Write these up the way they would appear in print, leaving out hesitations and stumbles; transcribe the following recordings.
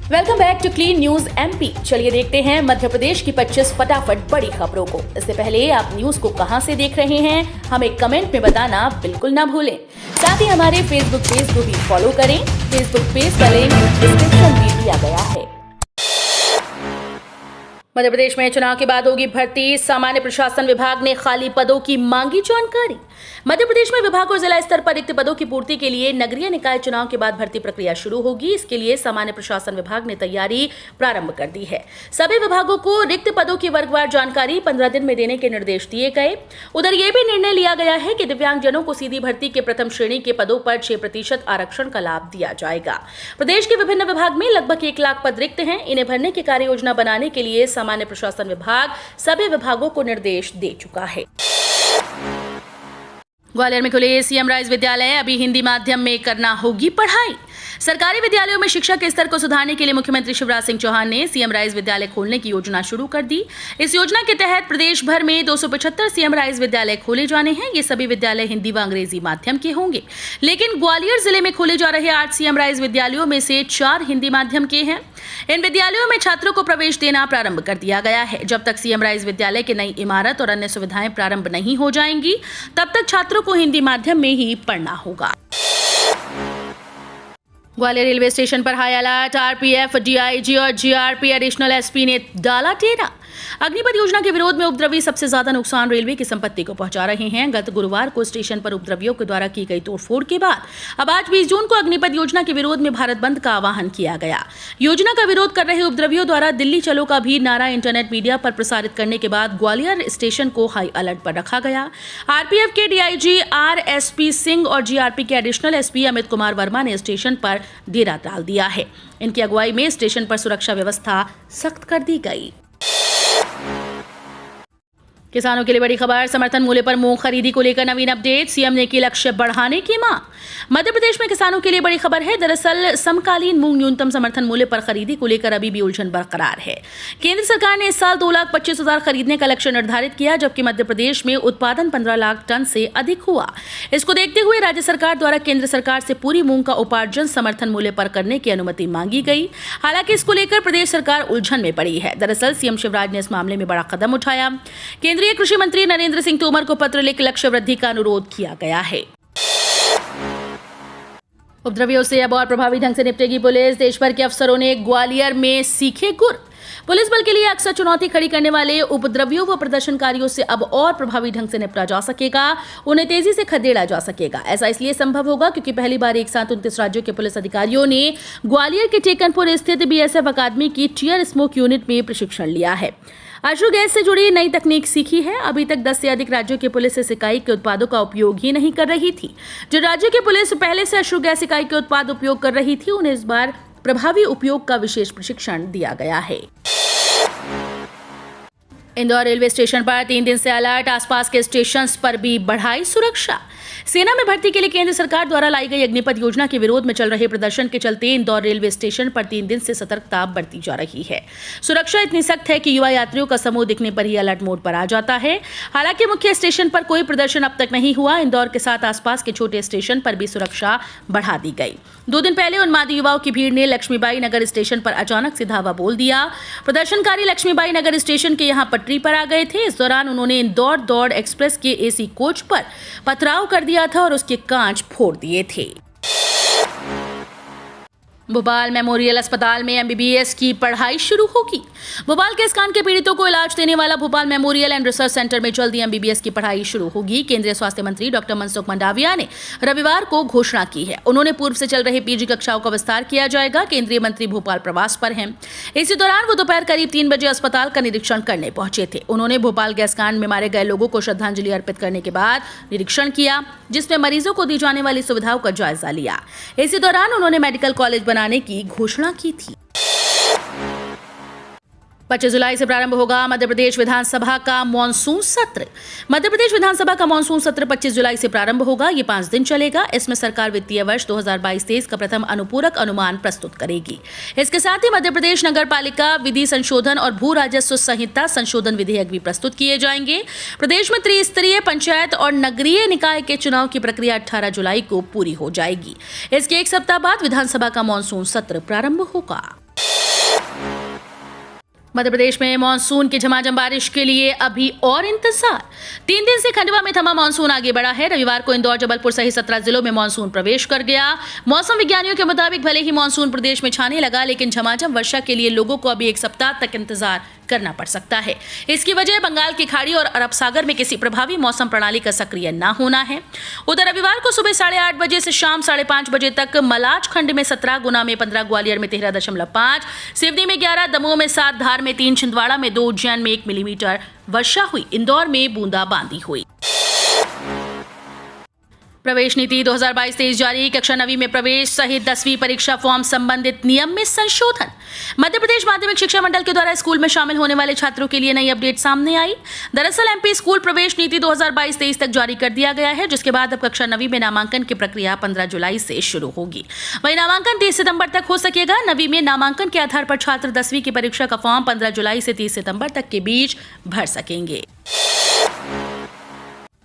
Welcome back to clean news MP. चलिए देखते हैं मध्य प्रदेश की 25 फटाफट बड़ी खबरों को। इससे पहले आप न्यूज को कहां से देख रहे हैं, हमें कमेंट में बताना बिल्कुल ना भूलें। साथ ही हमारे फेसबुक पेज को भी फॉलो करें। फेसबुक पेज का लिंक डिस्क्रिप्शन में दिया गया है। मध्य प्रदेश में चुनाव के बाद होगी भर्ती। सामान्य प्रशासन विभाग ने खाली पदों की मांगी जानकारी। मध्य प्रदेश में विभाग और जिला स्तर पर रिक्त पदों की पूर्ति के लिए नगरीय निकाय चुनाव के बाद भर्ती प्रक्रिया शुरू होगी। इसके लिए सामान्य प्रशासन विभाग ने तैयारी प्रारंभ कर दी है। सभी विभागों को रिक्त पदों की वर्गवार जानकारी 15 दिन में देने के निर्देश दिए गए। उधर यह भी निर्णय लिया गया है कि दिव्यांगजनों को सीधी भर्ती के प्रथम श्रेणी के पदों पर 6% आरक्षण का लाभ दिया जाएगा। प्रदेश के विभिन्न विभाग में लगभग 1 लाख पद रिक्त हैं। इन्हें भरने की कार्य योजना बनाने के लिए सामान्य प्रशासन विभाग सभी विभागों को निर्देश दे चुका है। ग्वालियर में खुले सीएम राइज विद्यालय, अभी हिंदी माध्यम में करना होगी पढ़ाई। सरकारी विद्यालयों में शिक्षा के स्तर को सुधारने के लिए मुख्यमंत्री शिवराज सिंह चौहान ने सीएम राइज विद्यालय खोलने की योजना शुरू कर दी। इस योजना के तहत प्रदेश भर में 275 सीएम राइज विद्यालय खोले जाने हैं। ये सभी विद्यालय हिंदी व अंग्रेजी माध्यम के होंगे। लेकिन ग्वालियर जिले में खोले जा रहे 8 सीएम राइज विद्यालयों में से 4 हिंदी माध्यम के हैं। इन विद्यालयों में छात्रों को प्रवेश देना प्रारंभ कर दिया गया है। जब तक सीएम राइज विद्यालय की नई इमारत और अन्य सुविधाएं प्रारंभ नहीं हो जाएंगी, तब तक छात्रों को हिंदी माध्यम में ही पढ़ना होगा। ग्वालियर रेलवे स्टेशन पर हाई अलर्ट। आरपीएफ, डीआईजी और जीआरपी एडिशनल एसपी ने डाला डेरा। अग्निपथ योजना के विरोध में उपद्रवी सबसे ज्यादा नुकसान रेलवे की संपत्ति को पहुंचा रहे हैं। गत गुरुवार को स्टेशन पर उपद्रवियों के द्वारा की गई तोड़फोड़ के बाद अब आज 20 जून को अग्निपथ योजना के विरोध में भारत बंद का आह्वान किया गया। योजना का विरोध कर रहे उपद्रवियों द्वारा दिल्ली चलो का भी नारा इंटरनेट मीडिया पर प्रसारित करने के बाद ग्वालियर स्टेशन को हाई अलर्ट पर रखा गया। आरपीएफ के डीआईजी आरएसपी सिंह और जीआरपी के एडिशनल एसपी अमित कुमार वर्मा ने स्टेशन पर डेरा डाल दिया है। इनकी अगुवाई में स्टेशन पर सुरक्षा व्यवस्था सख्त कर दी गई। किसानों के लिए बड़ी खबर। समर्थन मूल्य पर मूंग खरीदी को लेकर नवीन अपडेट। सीएम ने की लक्ष्य बढ़ाने की मांग। मध्य प्रदेश में किसानों के लिए बड़ी खबर है। दरअसल समकालीन मूंग न्यूनतम समर्थन मूल्य पर खरीदी को लेकर अभी भी उलझन बरकरार है। केंद्र सरकार ने इस साल 2,25,000 खरीदने का लक्ष्य निर्धारित किया, जबकि मध्य प्रदेश में उत्पादन 15 लाख टन से अधिक हुआ। इसको देखते हुए राज्य सरकार द्वारा केंद्र सरकार से पूरी मूंग का उपार्जन समर्थन मूल्य पर करने की अनुमति मांगी गई। हालांकि इसको लेकर प्रदेश सरकार उलझन में पड़ी है। दरअसल सीएम शिवराज ने इस मामले में बड़ा कदम उठाया। केंद्रीय कृषि मंत्री नरेंद्र सिंह तोमर को पत्र लिख लक्ष्य वृद्धि का अनुरोध किया गया है। उपद्रवियों से अब और प्रभावी ढंग से निपटेगी पुलिस। देश भर के अफसरों ने ग्वालियर में सीखे गुर। पुलिस बल के लिए अक्सर चुनौती खड़ी करने वाले उपद्रवियों व प्रदर्शनकारियों से अब और प्रभावी ढंग से निपटा जा सकेगा। उन्हें तेजी से खदेड़ा जा सकेगा। ऐसा इसलिए संभव होगा क्योंकि पहली बार एक साथ 29 राज्यों के पुलिस अधिकारियों ने ग्वालियर के टेकनपुर स्थित बीएसएफ अकादमी की टियर स्मोक यूनिट में प्रशिक्षण लिया है। अश्रु गैस से जुड़ी नई तकनीक सीखी है। अभी तक 10 से अधिक राज्यों की पुलिस इस इकाई के उत्पादों का उपयोग ही नहीं कर रही थी। जो राज्यों की पुलिस पहले से अश्रु गैस इकाई के उत्पाद उपयोग कर रही थी, उन्हें इस बार प्रभावी उपयोग का विशेष प्रशिक्षण दिया गया है। इंदौर रेलवे स्टेशन पर 3 दिन से अलर्ट। आसपास के स्टेशन पर भी बढ़ाई सुरक्षा। सेना में भर्ती के लिए केंद्र सरकार द्वारा लाई गई अग्निपथ योजना के विरोध में चल रहे प्रदर्शन के चलते इंदौर रेलवे स्टेशन पर 3 दिन से सतर्कता बरती जा रही है। सुरक्षा इतनी सख्त है कि युवा यात्रियों का समूह दिखने पर ही अलर्ट मोड पर आ जाता है। हालांकि मुख्य स्टेशन पर कोई प्रदर्शन अब तक नहीं हुआ। इंदौर के साथ आसपास के छोटे स्टेशन पर भी सुरक्षा बढ़ा दी गई। 2 दिन पहले उन्मादी युवाओं की भीड़ ने लक्ष्मीबाई नगर स्टेशन पर अचानक से धावा बोल दिया। प्रदर्शनकारी लक्ष्मीबाई नगर स्टेशन के यहां पटरी पर आ गए थे। इस दौरान उन्होंने इंदौर दौड़ एक्सप्रेस के एसी कोच पर पथराव कर दिया था और उसके कांच फोड़ दिए थे। भोपाल मेमोरियल अस्पताल में एमबीबीएस की पढ़ाई शुरू होगी। भोपाल के कान के पीड़ितों को इलाज देने वाला Bhopal memorial and research centre में जल्दी एमबीबीएस की पढ़ाई शुरू होगी। केंद्रीय स्वास्थ्य मंत्री डॉक्टर मनसुख मंडाविया ने रविवार को घोषणा की है। उन्होंने पूर्व से चल रहे पीजी कक्षाओं का विस्तार किया जाएगा। केंद्रीय मंत्री भोपाल प्रवास पर हैं। इसी दौरान वो दोपहर करीब 3 बजे अस्पताल का निरीक्षण करने पहुंचे थे। उन्होंने भोपाल गैस कांड में मारे गए लोगों को श्रद्धांजलि अर्पित करने के बाद निरीक्षण किया, जिसमें मरीजों को दी जाने वाली सुविधाओं का जायजा लिया। इसी दौरान उन्होंने मेडिकल कॉलेज बनाने की घोषणा की थी। 25 जुलाई से प्रारंभ होगा मध्य प्रदेश विधानसभा का मॉनसून सत्र। मध्य प्रदेश विधानसभा का मॉनसून सत्र 25 जुलाई से प्रारंभ होगा। ये 5 दिन चलेगा। इसमें सरकार वित्तीय वर्ष 2022-23 का प्रथम अनुपूरक अनुमान प्रस्तुत करेगी। इसके साथ ही मध्य प्रदेश नगर पालिका विधि संशोधन और भू राजस्व संहिता संशोधन विधेयक भी प्रस्तुत किए जाएंगे। प्रदेश में त्रिस्तरीय पंचायत और नगरीय निकाय के चुनाव की प्रक्रिया 18 जुलाई को पूरी हो जाएगी। इसके 1 सप्ताह बाद विधानसभा का मॉनसून सत्र प्रारंभ होगा। मध्य प्रदेश में मानसून की झमाझम बारिश के लिए अभी और इंतजार। 3 दिन से खंडवा में थमा मानसून आगे बढ़ा है। रविवार को इंदौर, जबलपुर सहित 17 जिलों में मानसून प्रवेश कर गया। मौसम विज्ञानियों के मुताबिक भले ही मानसून प्रदेश में छाने लगा, लेकिन झमाझम वर्षा के लिए लोगों को अभी 1 सप्ताह तक इंतजार करना पड़ सकता है। इसकी वजह बंगाल की खाड़ी और अरब सागर में किसी प्रभावी मौसम प्रणाली का सक्रिय न होना है। उधर रविवार को सुबह 8:30 बजे से शाम 5:30 बजे तक मलाज खंड में 17, गुना में 15, ग्वालियर में 13.5, सिवनी में 11, दमोह में 7, धार में 3, छिंदवाड़ा में 2, उज्जैन में 1 मिलीमीटर वर्षा हुई। इंदौर में बूंदाबांदी हुई। प्रवेश नीति 2022-23 जारी। कक्षा 9वीं में प्रवेश सहित 10वीं परीक्षा फॉर्म संबंधित नियम में संशोधन। मध्य प्रदेश माध्यमिक शिक्षा मंडल के द्वारा स्कूल में शामिल होने वाले छात्रों के लिए नई अपडेट सामने आई। दरअसल एमपी स्कूल प्रवेश नीति 2022-23 तक जारी कर दिया गया है, जिसके बाद अब कक्षा 9वीं में नामांकन की प्रक्रिया 15 जुलाई से शुरू होगी। वहीं नामांकन 30 सितंबर तक हो सकेगा। 9वीं में नामांकन के आधार पर छात्र 10वीं की परीक्षा का फॉर्म 15 जुलाई से 30 सितंबर तक के बीच भर सकेंगे।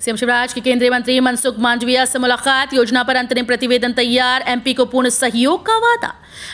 सीएम शिवराज की केंद्रीय मंत्री मनसुख मांडविया से मुलाकात। योजना पर अंतरिम प्रतिवेदन तैयार। एमपी को पूर्ण सहयोग का वादा।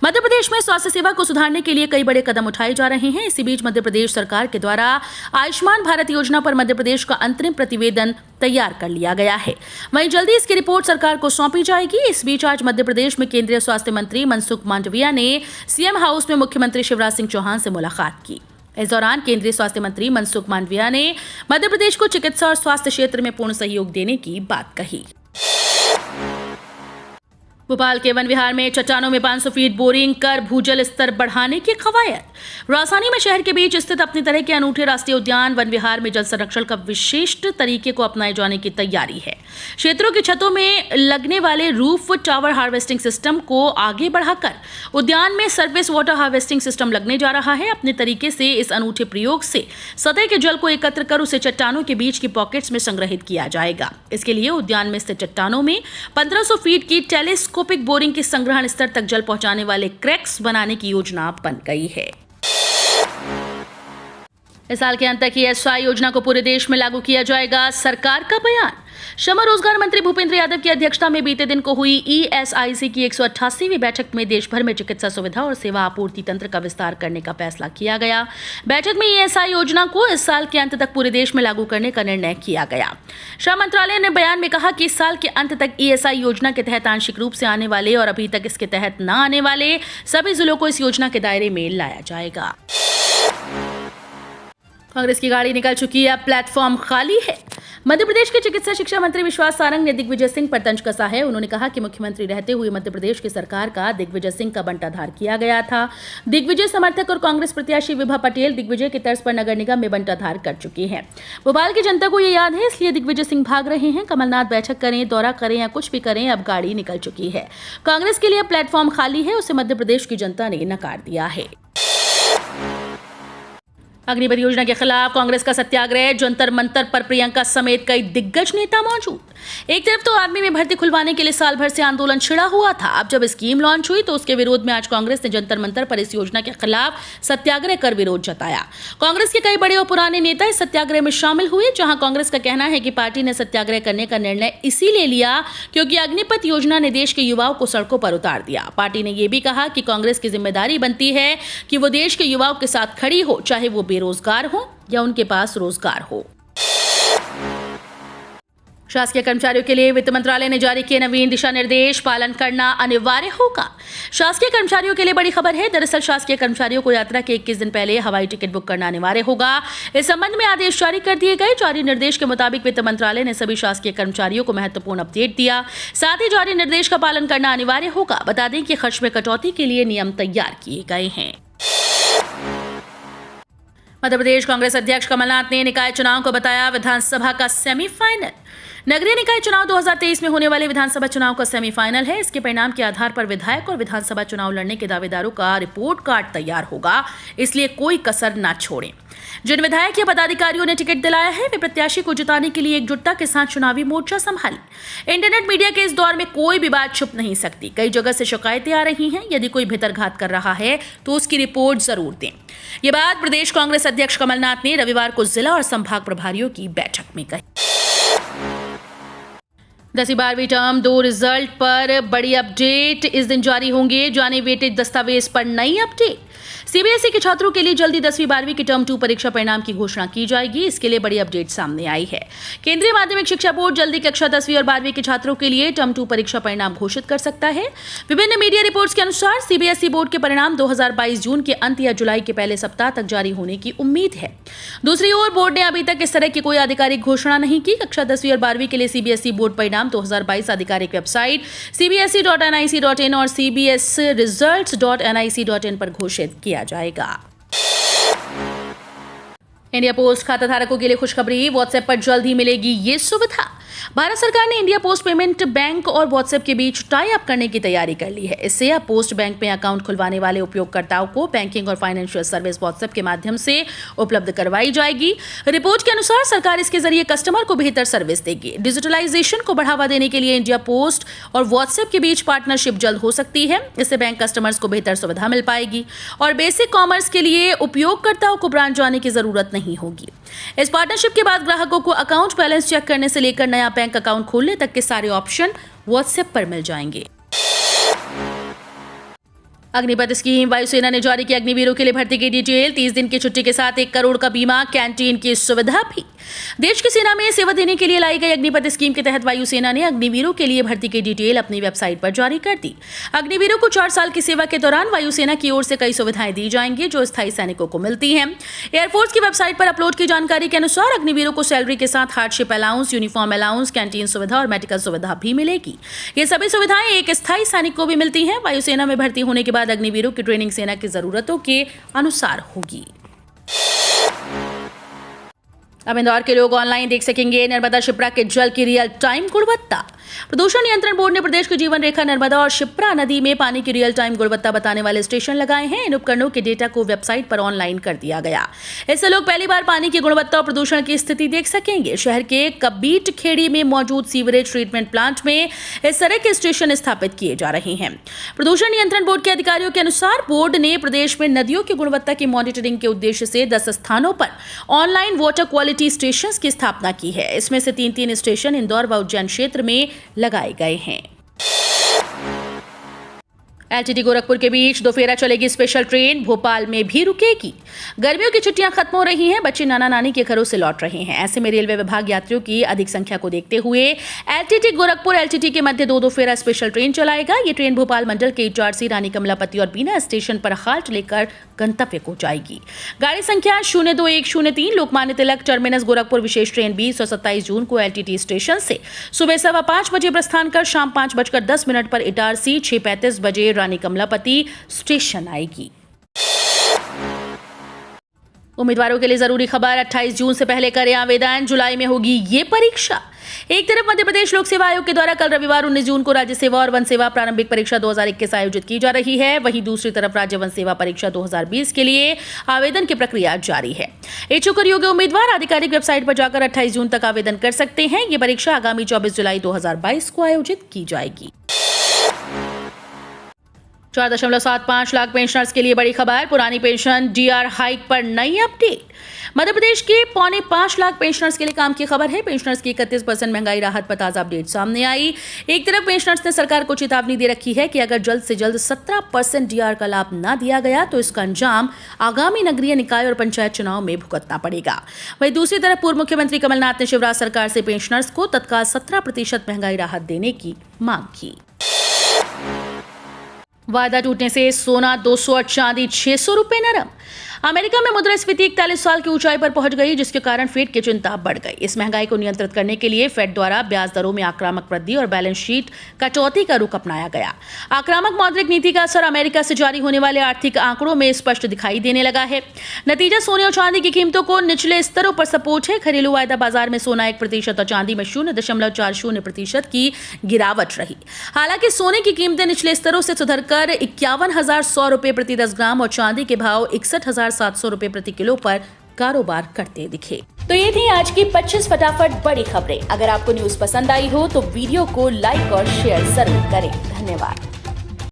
मध्य प्रदेश में स्वास्थ्य सेवा को सुधारने के लिए कई बड़े कदम उठाए जा रहे हैं। इसी बीच मध्य प्रदेश सरकार के द्वारा आयुष्मान भारत योजना पर मध्य प्रदेश का अंतरिम प्रतिवेदन तैयार कर लिया गया है। वहीं जल्दी इसकी रिपोर्ट सरकार को सौंपी जाएगी। इस बीच आज मध्य प्रदेश में केंद्रीय स्वास्थ्य मंत्री मनसुख मांडविया ने सीएम हाउस में मुख्यमंत्री शिवराज सिंह चौहान से मुलाकात की। इस दौरान केंद्रीय स्वास्थ्य मंत्री मनसुख मांडविया ने मध्य प्रदेश को चिकित्सा और स्वास्थ्य क्षेत्र में पूर्ण सहयोग देने की बात कही। भोपाल के वन विहार में चट्टानों में 500 फीट बोरिंग कर भूजल स्तर बढ़ाने की कवायद। राजधानी में शहर के बीच स्थित अपनी तरह के अनूठे राष्ट्रीय उद्यान वन विहार में जल संरक्षण का विशिष्ट तरीके को अपनाए जाने की तैयारी है। क्षेत्रों की छतों में लगने वाले रूफ टावर हार्वेस्टिंग सिस्टम को आगे बढ़ाकर उद्यान में सरफेस वाटर हार्वेस्टिंग सिस्टम लगने जा रहा है। अपने तरीके से इस अनूठे प्रयोग से सतह के जल को एकत्र कर उसे चट्टानों के बीच की पॉकेट्स में संग्रहित किया जाएगा। इसके लिए उद्यान में स्थित चट्टानों में 1500 फीट की टेलीस्कोपिक बोरिंग के संग्रहण स्तर तक जल पहुंचाने वाले क्रैक्स बनाने की योजना बन गई है। इस साल के अंत तक ईएसआई योजना को पूरे देश में लागू किया जाएगा, सरकार का बयान। श्रम और रोजगार मंत्री भूपेंद्र यादव की अध्यक्षता में बीते दिन को हुई ईएसआईसी की 188वीं बैठक में देश भर में चिकित्सा सुविधा और सेवा आपूर्ति तंत्र का विस्तार करने का फैसला किया गया। बैठक में ईएसआई योजना को इस साल के अंत तक पूरे देश में लागू करने का निर्णय किया गया। श्रम मंत्रालय ने बयान में कहा कि इस साल के अंत तक ईएसआई योजना के तहत आंशिक रूप से आने वाले और अभी तक इसके तहत न आने वाले सभी जिलों को इस योजना के दायरे में लाया जाएगा। कांग्रेस की गाड़ी निकल चुकी है, अब प्लेटफॉर्म खाली है। मध्य प्रदेश के चिकित्सा शिक्षा मंत्री विश्वास सारंग ने दिग्विजय सिंह पर तंज कसा है। उन्होंने कहा कि मुख्यमंत्री रहते हुए मध्य प्रदेश की सरकार का दिग्विजय सिंह का बंटाधार किया गया था। दिग्विजय समर्थक और कांग्रेस प्रत्याशी विभा पटेल दिग्विजय की तर्ज पर नगर निगम में बंटाधार कर चुकी हैं। भोपाल की जनता को ये याद है, इसलिए दिग्विजय सिंह भाग रहे हैं। कमलनाथ बैठक करें, दौरा करें या कुछ भी करें, अब गाड़ी निकल चुकी है। कांग्रेस के लिए प्लेटफॉर्म खाली है, उसे मध्य प्रदेश की जनता ने नकार दिया है। अग्निपथ योजना के खिलाफ कांग्रेस का सत्याग्रह। जंतर मंतर पर प्रियंका समेत कई दिग्गज नेता मौजूद। एक तरफ तो आर्मी में भर्ती खुलवाने के लिए साल भर से आंदोलन छिड़ा हुआ था। अब जब स्कीम लॉन्च हुई तो उसके विरोध में आज कांग्रेस ने जंतर मंतर पर इस योजना के खिलाफ सत्याग्रह कर विरोध जताया। कांग्रेस के कई बड़े और पुराने नेता इस सत्याग्रह में शामिल हुए, जहां कांग्रेस का कहना है कि पार्टी ने सत्याग्रह करने का निर्णय इसीलिए लिया क्योंकि अग्निपथ योजना ने देश के युवाओं को सड़कों पर उतार दिया। पार्टी ने यह भी कहा कि कांग्रेस की जिम्मेदारी बनती है कि वो देश के युवाओं के साथ खड़ी हो, चाहे वो बेरोजगार हो या उनके पास रोजगार हो। शासकीय कर्मचारियों के लिए वित्त मंत्रालय ने जारी किए नवीन दिशा निर्देश, पालन करना अनिवार्य होगा। शासकीय कर्मचारियों के लिए बड़ी खबर है। दरअसल शासकीय कर्मचारियों को यात्रा के 21 दिन पहले हवाई टिकट बुक करना अनिवार्य होगा। इस संबंध में आदेश जारी कर दिए गए। जारी निर्देश के मुताबिक वित्त मंत्रालय ने सभी शासकीय कर्मचारियों को महत्वपूर्ण अपडेट दिया। साथ ही जारी निर्देश का पालन करना अनिवार्य होगा। बता दें कि खर्च में कटौती के लिए नियम तैयार किए गए हैं। मध्य प्रदेश कांग्रेस अध्यक्ष कमलनाथ ने निकाय चुनाव को बताया विधानसभा का सेमीफाइनल। नगरीय निकाय चुनाव 2023 में होने वाले विधानसभा चुनाव का सेमीफाइनल है। इसके परिणाम के आधार पर विधायक और विधानसभा चुनाव लड़ने के दावेदारों का रिपोर्ट कार्ड तैयार होगा, इसलिए कोई कसर न छोड़ें। जिन विधायक या पदाधिकारियों ने टिकट दिलाया है वे प्रत्याशी को जिताने के लिए एकजुटता के साथ चुनावी मोर्चा संभालें। इंटरनेट मीडिया के इस दौर में कोई भी बात छुप नहीं सकती। कई जगह से शिकायतें आ रही हैं। यदि कोई भितरघात कर रहा है तो उसकी रिपोर्ट जरूर दें। ये बात प्रदेश कांग्रेस अध्यक्ष कमलनाथ ने रविवार को जिला और संभाग प्रभारियों की बैठक में कही। 10वीं-12वीं टर्म 2 रिजल्ट पर बड़ी अपडेट इस दिन जारी होंगे। जाने वेटेज दस्तावेज पर नई अपडेट। सीबीएसई के छात्रों के लिए जल्दी 10वीं-12वीं की टर्म 2 परीक्षा परिणाम की घोषणा की जाएगी। इसके लिए बड़ी अपडेट सामने आई है। केंद्रीय माध्यमिक शिक्षा बोर्ड जल्दी कक्षा 10वीं और 12वीं के छात्रों के लिए टर्म 2 परीक्षा परिणाम घोषित कर सकता है। विभिन्न मीडिया रिपोर्ट्स के अनुसार सीबीएसई बोर्ड के परिणाम 2022 जून के अंत या जुलाई के पहले सप्ताह तक जारी होने की उम्मीद है। दूसरी ओर बोर्ड ने अभी तक इस तरह की कोई आधिकारिक घोषणा नहीं की। कक्षा 10वीं और 12वीं के लिए सीबीएसई बोर्ड परिणाम 2022 आधिकारिक वेबसाइट cbse.nic.in और cbsresults.nic.in पर घोषित किया जाएगा। इंडिया पोस्ट खाता धारकों के लिए खुशखबरी, व्हाट्सएप पर जल्द ही मिलेगी ये सुविधा। भारत सरकार ने इंडिया पोस्ट पेमेंट बैंक और व्हाट्सएप के बीच टाई अप करने की तैयारी कर ली है। इससे अब पोस्ट बैंक में अकाउंट खुलवाने वाले उपयोगकर्ताओं को बैंकिंग और फाइनेंशियल सर्विस व्हाट्सएप के माध्यम से उपलब्ध करवाई जाएगी। रिपोर्ट के अनुसार सरकार इसके जरिए कस्टमर को बेहतर सर्विस देगी। डिजिटलाइजेशन को बढ़ावा देने के लिए इंडिया पोस्ट और व्हाट्सएप के बीच पार्टनरशिप जल्द हो सकती है। इससे बैंक कस्टमर्स को बेहतर सुविधा मिल पाएगी और बेसिक कॉमर्स के लिए उपयोगकर्ताओं को ब्रांच जाने की जरूरत नहीं होगी। इस पार्टनरशिप के बाद ग्राहकों को अकाउंट बैलेंस चेक करने से लेकर नया बैंक अकाउंट खोलने तक के सारे ऑप्शन व्हाट्सएप पर मिल जाएंगे। अग्निपथ स्कीम, वायुसेना ने जारी की अग्निवीरों के लिए भर्ती की डिटेल। 30 दिन की छुट्टी के साथ 1 करोड़ का बीमा, कैंटीन की सुविधा भी। देश की सेना में सेवा देने के लिए लाई गई अग्निपथ स्कीम के तहत वायुसेना ने अग्निवीरों के लिए भर्ती की डिटेल अपनी वेबसाइट पर जारी कर दी। अग्निवीरों को 4 साल की सेवा के दौरान वायुसेना की ओर से कई सुविधाएं दी जाएंगी जो स्थायी सैनिकों को मिलती हैं। एयरफोर्स की वेबसाइट पर अपलोड की जानकारी के अनुसार अग्निवीरों को सैलरी के साथ hardship allowance, uniform allowance, canteen सुविधा और मेडिकल सुविधा भी मिलेगी। ये सभी सुविधाएं एक स्थायी सैनिक को भी मिलती हैं। वायुसेना में भर्ती होने के बाद अग्निवीरों की ट्रेनिंग सेना की जरूरतों के अनुसार होगी। अब इंदौर के लोग ऑनलाइन देख सकेंगे नर्मदा शिप्रा के जल की रियल टाइम गुणवत्ता। प्रदूषण नियंत्रण बोर्ड ने प्रदेश की जीवन रेखा नर्मदा और शिप्रा नदी में पानी की रियल टाइम गुणवत्ता बताने वाले स्टेशन लगाए हैं। इन उपकरणों के डेटा को वेबसाइट पर ऑनलाइन कर दिया गया। इससे लोग पहली बार पानी की गुणवत्ता और प्रदूषण की स्थिति देख सकेंगे। शहर के कबीट खेड़ी में मौजूद सीवरेज ट्रीटमेंट प्लांट में इस तरह के स्टेशन स्थापित किए जा रहे हैं। प्रदूषण नियंत्रण बोर्ड के अधिकारियों के अनुसार बोर्ड ने प्रदेश में नदियों की गुणवत्ता की मॉनिटरिंग के उद्देश्य से 10 स्थानों पर ऑनलाइन वाटर क्वालिटी स्टेशन की स्थापना की है। इसमें से 3 स्टेशन इंदौर व उज्जैन क्षेत्र में लगाए गए हैं। एलटीटी गोरखपुर के बीच दोफेरा चलेगी स्पेशल ट्रेन, भोपाल में भी रुकेगी। गर्मियों की छुट्टियां खत्म हो रही हैं, बच्चे नाना नानी के घरों से लौट रहे हैं। ऐसे में रेलवे विभाग यात्रियों की अधिक संख्या को देखते हुए एलटीटी गोरखपुर एलटीटी के मध्य 2 दोफेरा स्पेशल ट्रेन चलाएगा। ये ट्रेन भोपाल मंडल के इटारसी, रानी कमलापति और बीना स्टेशन पर हाल्ट लेकर गंतव्य को जाएगी। गाड़ी संख्या 02103 लोकमान्य तिलक टर्मिनस गोरखपुर विशेष ट्रेन 20 और 27 जून को एलटीटी स्टेशन से सुबह 5:15 बजे प्रस्थान कर शाम 5:10 पर इटारसी, 6:35 बजे रानी कमलापति स्टेशन आएगी। उम्मीदवारों के लिए जरूरी खबर, 28 जून से पहले करें आवेदन, जुलाई में होगी ये परीक्षा। एक तरफ मध्य प्रदेश लोक सेवा आयोग के द्वारा कल रविवार 19 जून को राज्य सेवा और वन सेवा प्रारंभिक परीक्षा 2021 आयोजित की जा रही है। वहीं दूसरी तरफ राज्य वन सेवा परीक्षा 2020 के लिए आवेदन की प्रक्रिया जारी है। इच्छुक और योग्य उम्मीदवार आधिकारिक वेबसाइट पर जाकर 28 जून तक आवेदन कर सकते हैं। ये परीक्षा आगामी 24 जुलाई 2022 को आयोजित की जाएगी। 4.75 लाख पेंशनर्स के लिए बड़ी खबर, पुरानी पेंशन डीआर हाइक पर नई अपडेट। मध्य प्रदेश के 4.25 लाख पेंशनर्स के लिए काम की खबर है। पेंशनर्स की 31% महंगाई राहत पर ताजा अपडेट सामने आई। एक तरफ पेंशनर्स ने सरकार को चेतावनी दे रखी है कि अगर जल्द से जल्द 17% डीआर का लाभ न दिया गया तो इसका अंजाम आगामी नगरीय निकाय और पंचायत चुनाव में भुगतना पड़ेगा। वहीं दूसरी तरफ पूर्व मुख्यमंत्री कमलनाथ ने शिवराज सरकार से पेंशनर्स को तत्काल 17% महंगाई राहत देने की मांग की। वायदा टूटने से सोना 200 और चांदी 600 रुपए नरम। अमेरिका में मुद्रास्फीति 41 साल की ऊंचाई पर पहुंच गई, जिसके कारण फेड की चिंता बढ़ गई। इस महंगाई को नियंत्रित करने के लिए फेड द्वारा ब्याज दरों में आक्रामक वृद्धि और बैलेंस शीट कटौती का रुख अपनाया गया। आक्रामक मौद्रिक नीति का असर अमेरिका से जारी होने वाले आर्थिक आंकड़ों में स्पष्ट दिखाई देने लगा है। नतीजा सोने और चांदी की कीमतों को निचले स्तरों पर सपोर्ट है। घरेलू वायदा बाजार में सोना 1% और चांदी में 0.40% की गिरावट रही। हालांकि सोने की कीमतें निचले स्तरों से सुधरकर 51,100 रुपए प्रति 10 ग्राम और चांदी के भाव 61,700 रुपए प्रति किलो पर कारोबार करते दिखे। तो ये थी आज की 25 फटाफट बड़ी खबरें। अगर आपको न्यूज पसंद आई हो तो वीडियो को लाइक और शेयर जरूर करें। धन्यवाद।